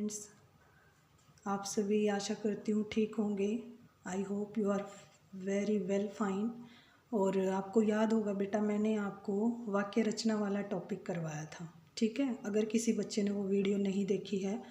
Friends, आप सभी आशा करती हूँ ठीक होंगे। I hope you are very well fine. और आपको याद होगा बेटा, मैंने आपको वाक्य रचना वाला टॉपिक करवाया था, ठीक है। अगर किसी बच्चे ने वो वीडियो नहीं देखी है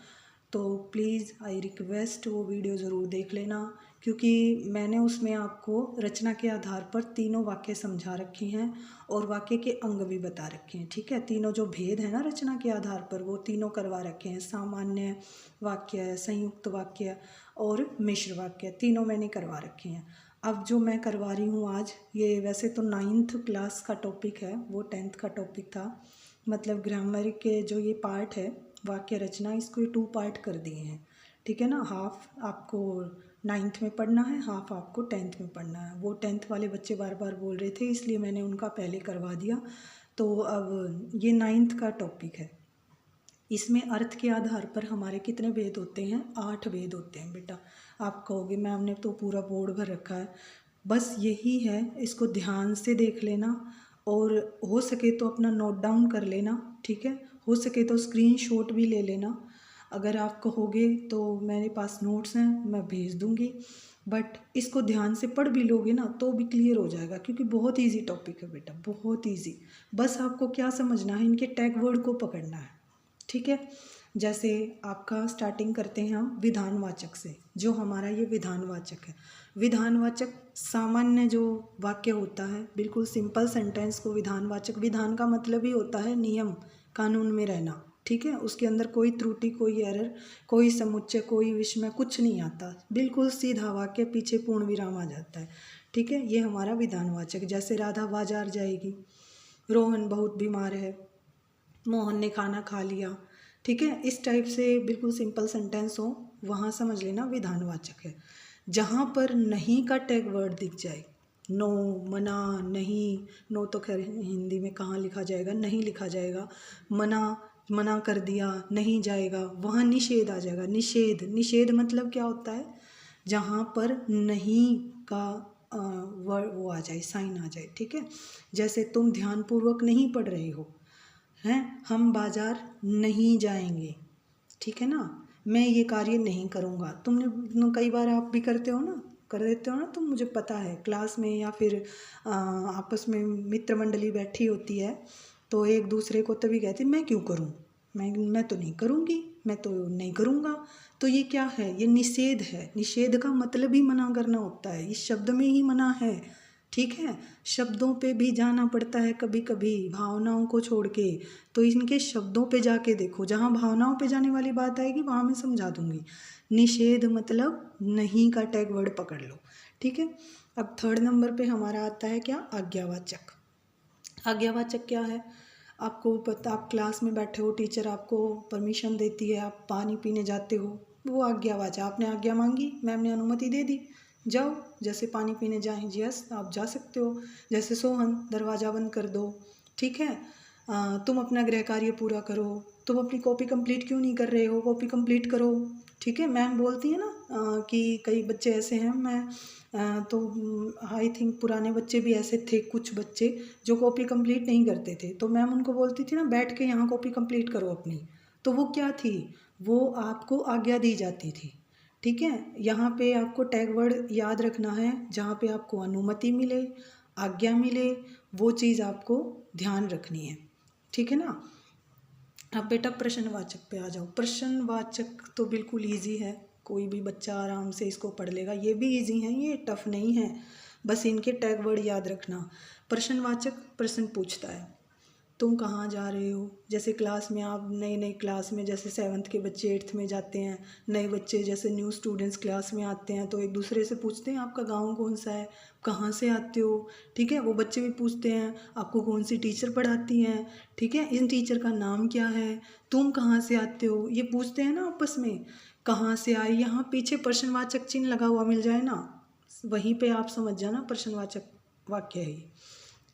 तो प्लीज़ आई रिक्वेस्ट वो वीडियो ज़रूर देख लेना, क्योंकि मैंने उसमें आपको रचना के आधार पर तीनों वाक्य समझा रखी हैं और वाक्य के अंग भी बता रखे हैं, ठीक है। तीनों जो भेद है ना रचना के आधार पर, वो तीनों करवा रखे हैं। सामान्य वाक्य, संयुक्त वाक्य और मिश्र वाक्य, तीनों मैंने करवा रखे हैं। अब जो मैं करवा रही हूँ आज, ये वैसे तो 9th क्लास का टॉपिक है, वो 10th का टॉपिक था। मतलब ग्रामर के जो ये पार्ट है वाक्य रचना, इसको ये 2 पार्ट कर दिए हैं, ठीक है ना। हाफ आपको 9th में पढ़ना है, हाफ आपको 10th में पढ़ना है। वो 10th वाले बच्चे बार बार बोल रहे थे, इसलिए मैंने उनका पहले करवा दिया। तो अब ये 9th का टॉपिक है। इसमें अर्थ के आधार पर हमारे कितने भेद होते हैं? 8 भेद होते हैं बेटा। आप कहोगे मैम ने तो पूरा बोर्ड भर रखा है। बस यही है, इसको ध्यान से देख लेना और हो सके तो अपना नोट डाउन कर लेना, ठीक है। हो सके तो स्क्रीनशॉट भी ले लेना। अगर आप कहोगे तो मेरे पास नोट्स हैं, मैं भेज दूँगी। बट इसको ध्यान से पढ़ भी लोगे ना तो भी क्लियर हो जाएगा, क्योंकि बहुत इजी टॉपिक है बेटा, बहुत इजी। बस आपको क्या समझना है, इनके टैग वर्ड को पकड़ना है, ठीक है। जैसे आपका स्टार्टिंग करते हैं हम विधानवाचक से। जो हमारा ये विधानवाचक है, विधानवाचक सामान्य जो वाक्य होता है, बिल्कुल सिंपल सेंटेंस को विधानवाचक, विधान का मतलब ही होता है नियम कानून में रहना, ठीक है। उसके अंदर कोई त्रुटि, कोई एरर, कोई समुच्चय, कोई विषय कुछ नहीं आता, बिल्कुल सीधा वाक्य, पीछे पूर्ण विराम आ जाता है, ठीक है। ये हमारा विधानवाचक। जैसे राधा बाजार जाएगी, रोहन बहुत बीमार है, मोहन ने खाना खा लिया, ठीक है। इस टाइप से बिल्कुल सिंपल सेंटेंस हो, वहाँ समझ लेना विधानवाचक है। जहाँ पर नहीं का टैग वर्ड दिख जाए, नो, मना, नहीं, नो तो खैर हिंदी में कहाँ लिखा जाएगा, नहीं लिखा जाएगा। मना कर दिया, नहीं जाएगा, वहाँ निषेध आ जाएगा। निषेध, निषेध मतलब क्या होता है? जहाँ पर नहीं का वो आ जाए, साइन आ जाए, ठीक है। जैसे तुम ध्यानपूर्वक नहीं पढ़ रहे हो, हैं, हम बाजार नहीं जाएंगे, ठीक है ना। मैं ये कार्य नहीं करूँगा। तुमने कई बार आप भी करते हो ना, कर देते हो ना तुम, मुझे पता है। क्लास में या फिर आपस में मित्र मंडली बैठी होती है तो एक दूसरे को तभी कहती मैं क्यों करूँ, मैं तो नहीं करूँगी, मैं तो नहीं करूँगा। तो ये क्या है? ये निषेध है। निषेध का मतलब ही मना करना होता है, इस शब्द में ही मना है, ठीक है। शब्दों पे भी जाना पड़ता है कभी कभी, भावनाओं को छोड़ के। तो इनके शब्दों पे जाके देखो, जहाँ भावनाओं पे जाने वाली बात आएगी वहाँ मैं समझा दूँगी। निषेध मतलब नहीं का टैग वर्ड पकड़ लो, ठीक है। अब 3rd नंबर पे हमारा आता है क्या? आज्ञावाचक। आज्ञावाचक क्या है? आपको पता, आप क्लास में बैठे हो, टीचर आपको परमिशन देती है, आप पानी पीने जाते हो, वो आज्ञावाचक। आपने आज्ञा मांगी, मैम ने अनुमति दे दी, जाओ। जैसे पानी पीने जाएं, यस आप जा सकते हो। जैसे सोहन, दरवाज़ा बंद कर दो, ठीक है। तुम अपना गृह कार्य पूरा करो, तुम अपनी कॉपी कंप्लीट क्यों नहीं कर रहे हो, कॉपी कंप्लीट करो, ठीक है। मैम बोलती है ना कि कई बच्चे ऐसे हैं, मैं तो आई थिंक पुराने बच्चे भी ऐसे थे, कुछ बच्चे जो कॉपी कंप्लीट नहीं करते थे, तो मैम उनको बोलती थी ना बैठ के यहाँ कॉपी कंप्लीट करो अपनी। तो वो क्या थी? वो आपको आज्ञा दी जाती थी, ठीक है। यहाँ पे आपको टैग वर्ड याद रखना है, जहाँ पे आपको अनुमति मिले, आज्ञा मिले, वो चीज़ आपको ध्यान रखनी है, ठीक है ना। अब बेटा प्रश्नवाचक पे आ जाओ। प्रश्नवाचक तो बिल्कुल ईजी है, कोई भी बच्चा आराम से इसको पढ़ लेगा। ये भी ईजी है, ये टफ नहीं है, बस इनके टैग वर्ड याद रखना। प्रश्नवाचक प्रश्न पूछता है, तुम कहाँ जा रहे हो। जैसे क्लास में आप नई नई क्लास में, जैसे 7th के बच्चे 8th में जाते हैं, नए बच्चे जैसे न्यू स्टूडेंट्स क्लास में आते हैं तो एक दूसरे से पूछते हैं आपका गांव कौन सा है, कहाँ से आते हो, ठीक है। वो बच्चे भी पूछते हैं आपको कौन सी टीचर पढ़ाती हैं, ठीक है, इन टीचर का नाम क्या है, तुम कहाँ से आते हो, ये पूछते हैं ना आपस में। कहाँ से आए, यहाँ पीछे प्रश्नवाचक चिन्ह लगा हुआ मिल जाए ना, वहीं पे आप समझ जाना प्रश्नवाचक वाक्य है ये,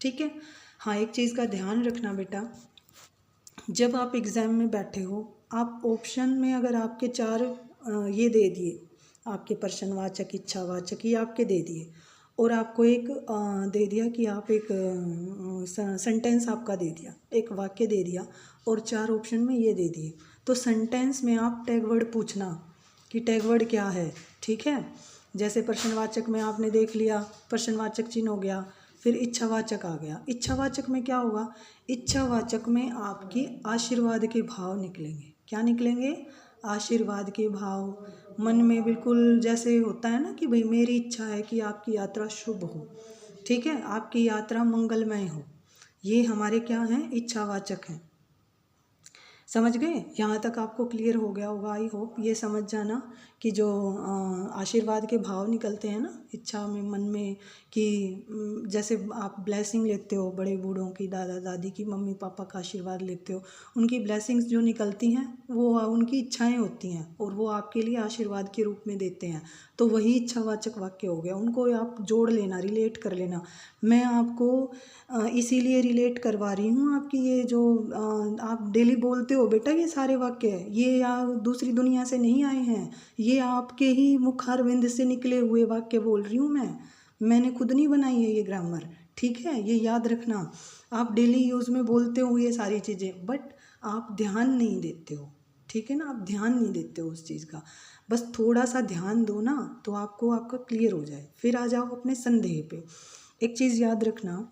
ठीक है। हाँ, एक चीज़ का ध्यान रखना बेटा, जब आप एग्ज़ाम में बैठे हो, आप ऑप्शन में अगर आपके 4 ये दे दिए, आपके प्रश्नवाचक, इच्छावाचक ये आपके दे दिए, और आपको एक दे दिया कि आप एक सेंटेंस आपका दे दिया, एक वाक्य दे दिया, और 4 ऑप्शन में ये दे दिए, तो सेंटेंस में आप टैग वर्ड पूछना कि टैग वर्ड क्या है, ठीक है। जैसे प्रश्नवाचक में आपने देख लिया, प्रश्नवाचक चिन्ह हो गया, फिर इच्छावाचक आ गया। इच्छावाचक में क्या होगा, इच्छावाचक में आपकी आशीर्वाद के भाव निकलेंगे। क्या निकलेंगे, आशीर्वाद के भाव। मन में बिल्कुल जैसे होता है ना कि भाई मेरी इच्छा है कि आपकी यात्रा शुभ हो, ठीक है, आपकी यात्रा मंगलमय हो, ये हमारे क्या हैं, इच्छावाचक हैं। समझ गए, यहाँ तक आपको क्लियर हो गया होगा। आई होप ये समझ जाना कि जो आशीर्वाद के भाव निकलते हैं ना इच्छा में, मन में, कि जैसे आप ब्लेसिंग लेते हो बड़े बूढ़ों की, दादा दादी की, मम्मी पापा का आशीर्वाद लेते हो, उनकी ब्लेसिंग्स जो निकलती हैं वो उनकी इच्छाएं होती हैं और वो आपके लिए आशीर्वाद के रूप में देते हैं। तो वही इच्छावाचक वाक्य हो गया, उनको आप जोड़ लेना, रिलेट कर लेना। मैं आपको इसीलिए रिलेट करवा रही हूँ आपकी ये जो आप डेली बोलते हो बेटा, ये सारे वाक्य ये दूसरी दुनिया से नहीं आए हैं, ये आपके ही मुखारविंद से निकले हुए वाक्य बोल रही हूँ मैंने खुद नहीं बनाई है ये ग्रामर, ठीक है। ये याद रखना, आप डेली यूज़ में बोलते हो ये सारी चीज़ें, बट आप ध्यान नहीं देते हो, ठीक है ना, आप ध्यान नहीं देते हो उस चीज़ का। बस थोड़ा सा ध्यान दो ना तो आपको आपका क्लियर हो जाए। फिर आ जाओ अपने संदेह पे। एक चीज़ याद रखना,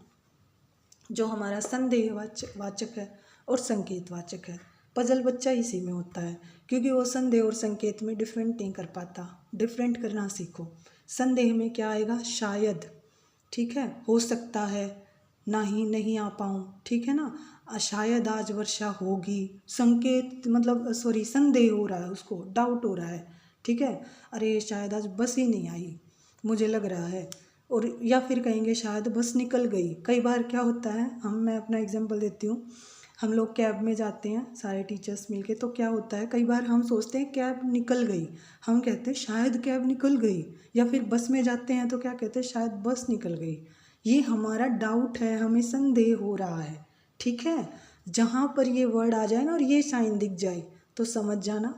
जो हमारा संदेह वाचक है और संकेत वाचक है, पजल बच्चा इसी में होता है, क्योंकि वो संदेह और संकेत में डिफरेंट नहीं कर पाता। डिफरेंट करना सीखो। संदेह में क्या आएगा, शायद, ठीक है, हो सकता है, नहीं आ पाऊँ, ठीक है ना, शायद आज वर्षा होगी। संकेत मतलब सॉरी, संदेह हो रहा है, उसको डाउट हो रहा है, ठीक है, अरे शायद आज बस ही नहीं आई, मुझे लग रहा है। और या फिर कहेंगे शायद बस निकल गई। कई बार क्या होता है, मैं अपना एग्जांपल देती हूँ, हम लोग कैब में जाते हैं सारे टीचर्स मिलके, तो क्या होता है कई बार हम सोचते हैं कैब निकल गई, हम कहते हैं शायद कैब निकल गई। या फिर बस में जाते हैं तो क्या कहते हैं, शायद बस निकल गई। ये हमारा डाउट है, हमें संदेह हो रहा है, ठीक है। जहाँ पर ये वर्ड आ जाए ना और ये साइन दिख जाए तो समझ जाना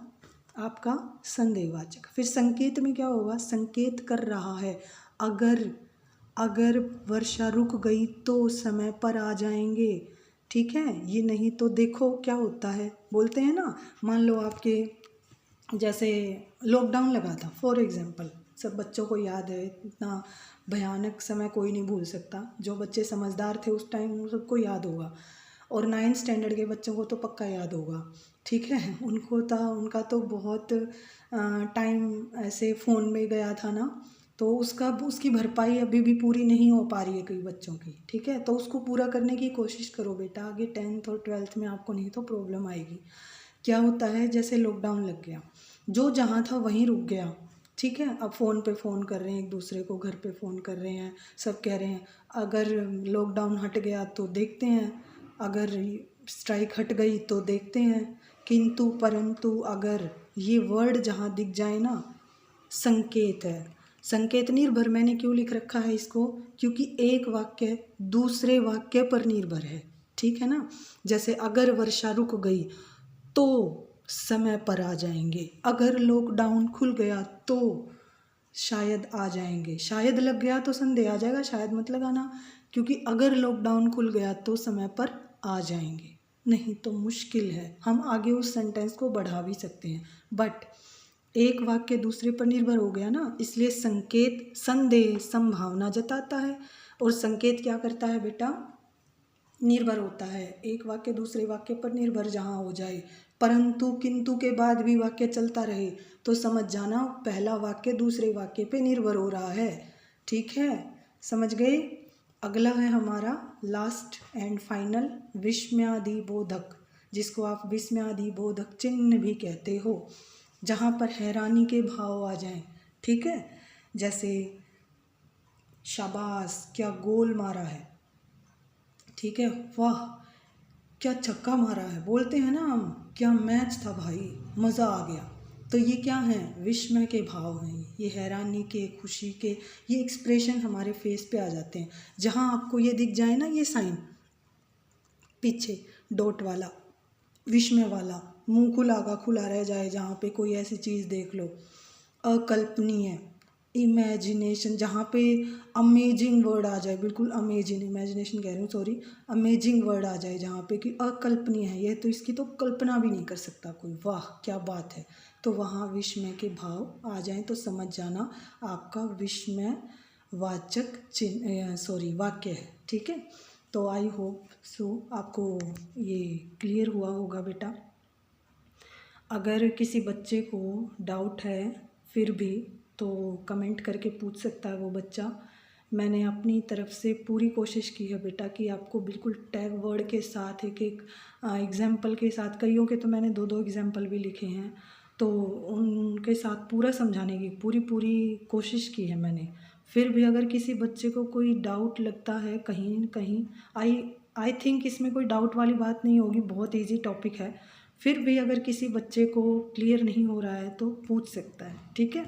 आपका संदेहवाचक। फिर संकेत में क्या होगा, संकेत कर रहा है, अगर वर्षा रुक गई तो समय पर आ जाएंगे, ठीक है। ये नहीं तो देखो क्या होता है, बोलते हैं ना, मान लो आपके जैसे लॉकडाउन लगा था फॉर एग्जांपल, सब बच्चों को याद है, इतना भयानक समय कोई नहीं भूल सकता। जो बच्चे समझदार थे उस टाइम उन सबको याद होगा, और 9th स्टैंडर्ड के बच्चों को तो पक्का याद होगा, ठीक है। उनका तो बहुत टाइम ऐसे फ़ोन में गया था ना, तो उसकी भरपाई अभी भी पूरी नहीं हो पा रही है कई बच्चों की, ठीक है। तो उसको पूरा करने की कोशिश करो बेटा, आगे 10th और 12th में आपको नहीं तो प्रॉब्लम आएगी। क्या होता है, जैसे लॉकडाउन लग गया, जो जहाँ था वहीं रुक गया, ठीक है। अब फ़ोन पे फ़ोन कर रहे हैं एक दूसरे को, घर पे फ़ोन कर रहे हैं, सब कह रहे हैं अगर लॉकडाउन हट गया तो देखते हैं, अगर स्ट्राइक हट गई तो देखते हैं, किंतु परंतु अगर, ये वर्ड जहाँ दिख जाए ना, संकेत है। संकेत निर्भर मैंने क्यों लिख रखा है इसको, क्योंकि एक वाक्य दूसरे वाक्य पर निर्भर है, ठीक है ना। जैसे अगर वर्षा रुक गई तो समय पर आ जाएंगे, अगर लॉकडाउन खुल गया तो शायद आ जाएंगे। शायद लग गया तो संदेह आ जाएगा, शायद मत लगाना, क्योंकि अगर लॉकडाउन खुल गया तो समय पर आ जाएंगे, नहीं तो मुश्किल है। हम आगे उस सेंटेंस को बढ़ा भी सकते हैं, बट एक वाक्य दूसरे पर निर्भर हो गया ना, इसलिए संकेत संदेह संभावना जताता है, और संकेत क्या करता है बेटा, निर्भर होता है। एक वाक्य दूसरे वाक्य पर निर्भर जहाँ हो जाए, परंतु किंतु के बाद भी वाक्य चलता रहे, तो समझ जाना पहला वाक्य दूसरे वाक्य पे निर्भर हो रहा है, ठीक है। समझ गए। अगला है हमारा लास्ट एंड फाइनल, विस्मयादिबोधक, जिसको आप विस्मयादिबोधक चिन्ह भी कहते हो, जहाँ पर हैरानी के भाव आ जाएं, ठीक है। जैसे शाबाश क्या गोल मारा है, ठीक है, वाह क्या छक्का मारा है, बोलते हैं ना हम, क्या मैच था भाई, मज़ा आ गया। तो ये क्या है, विस्मय के भाव हैं, ये हैरानी के, खुशी के, ये एक्सप्रेशन हमारे फेस पे आ जाते हैं। जहाँ आपको ये दिख जाए ना, ये साइन पीछे डॉट वाला, विस्मय वाला, मुंह खुला का खुला रह जाए, जहाँ पे कोई ऐसी चीज़ देख लो अकल्पनीय, इमेजिनेशन, जहाँ पे अमेजिंग वर्ड आ जाए, बिल्कुल अमेजिंग, इमेजिनेशन कह रही हूँ सॉरी, अमेजिंग वर्ड आ जाए जहाँ पे कि अकल्पनीय है ये, तो इसकी तो कल्पना भी नहीं कर सकता कोई, वाह क्या बात है, तो वहाँ विस्मय के भाव आ जाएं तो समझ जाना आपका विस्मय वाचक चिन्ह सॉरी वाक्य है। ठीक है, तो आई होप सो आपको ये क्लियर हुआ होगा बेटा। अगर किसी बच्चे को डाउट है फिर भी तो कमेंट करके पूछ सकता है वो बच्चा। मैंने अपनी तरफ से पूरी कोशिश की है बेटा कि आपको बिल्कुल टैग वर्ड के साथ एक एक एग्जाम्पल के साथ, कईयों के तो मैंने दो दो एग्जाम्पल भी लिखे हैं, तो उनके साथ पूरा समझाने की पूरी पूरी कोशिश की है मैंने। फिर भी अगर किसी बच्चे को कोई डाउट लगता है कहीं कहीं, आई थिंक इसमें कोई डाउट वाली बात नहीं होगी, बहुत इजी टॉपिक है। फिर भी अगर किसी बच्चे को क्लियर नहीं हो रहा है तो पूछ सकता है। ठीक है।